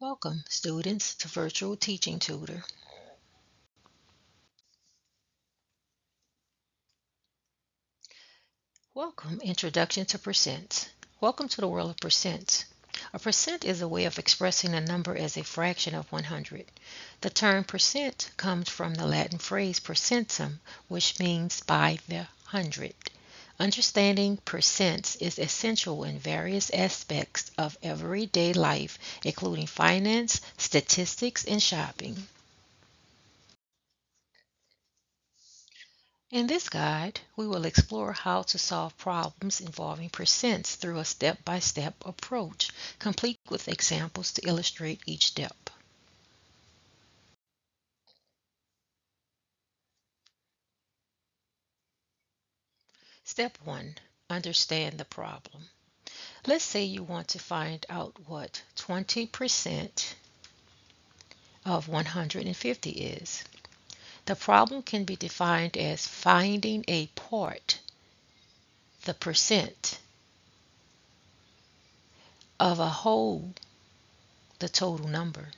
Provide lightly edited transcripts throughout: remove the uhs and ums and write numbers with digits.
Welcome, students, to Virtual Teaching Tutor. Welcome, Introduction to Percents. Welcome to the world of percents. A percent is a way of expressing a number as a fraction of 100. The term percent comes from the Latin phrase percentum, which means by the hundred. Understanding percents is essential in various aspects of everyday life, including finance, statistics, and shopping. In this guide, we will explore how to solve problems involving percents through a step-by-step approach, complete with examples to illustrate each step. Step 1. Understand the problem. Let's say you want to find out what 20% of 150 is. The problem can be defined as finding a part, the percent, of a whole, the total number.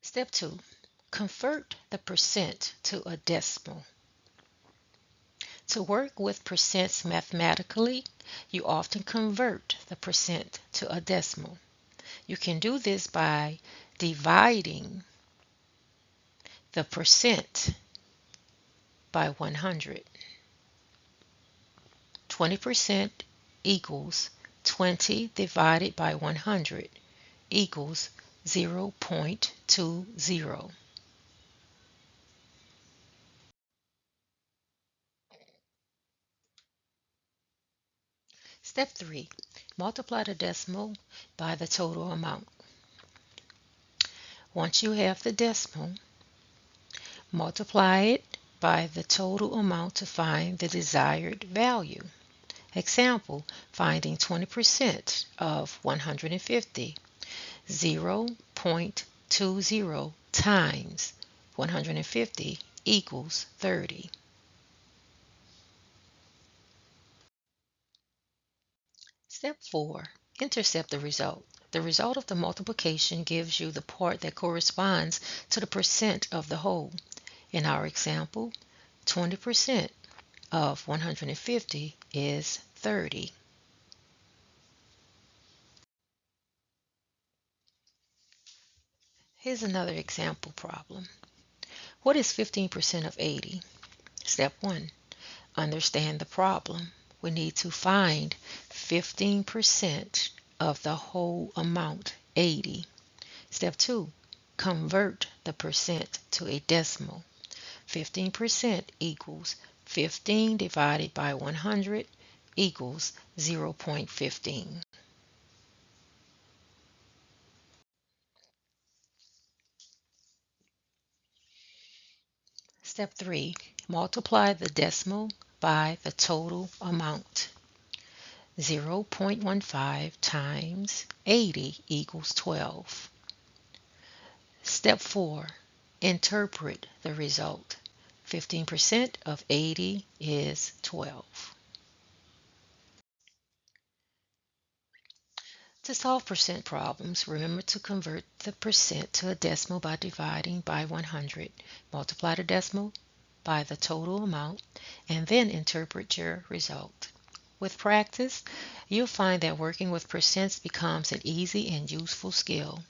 Step 2. Convert the percent to a decimal. To work with percents mathematically, you often convert the percent to a decimal. You can do this by dividing the percent by 100. 20% equals 20 divided by 100 equals 0.20. Step 3. Multiply the decimal by the total amount. Once you have the decimal, multiply it by the total amount to find the desired value. Example, finding 20% of 150. 0.20 times 150 equals 30. Step 4. Intercept the result. The result of the multiplication gives you the part that corresponds to the percent of the whole. In our example, 20% of 150 is 30. Here's another example problem. What is 15% of 80? Step 1. Understand the problem. We need to find 15% of the whole amount, 80. Step 2. Convert the percent to a decimal. 15% equals 15 divided by 100 equals 0.15. Step 3. Multiply the decimal by the total amount. 0.15 times 80 equals 12. Step 4. Interpret the result. 15% of 80 is 12. To solve percent problems, remember to convert the percent to a decimal by dividing by 100. Multiply the decimal by the total amount, and then interpret your result. With practice, you'll find that working with percents becomes an easy and useful skill.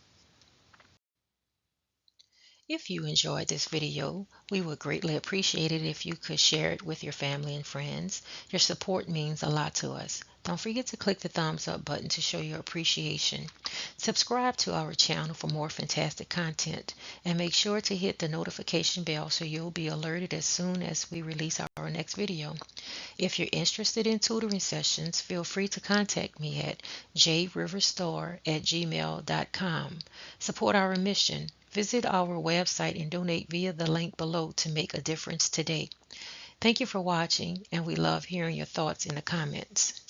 If you enjoyed this video, we would greatly appreciate it if you could share it with your family and friends. Your support means a lot to us. Don't forget to click the thumbs up button to show your appreciation. Subscribe to our channel for more fantastic content, and make sure to hit the notification bell so you'll be alerted as soon as we release our next video. If you're interested in tutoring sessions, feel free to contact me at jriverstore@gmail.com. Support our mission. Visit our website and donate via the link below to make a difference today. Thank you for watching, and we love hearing your thoughts in the comments.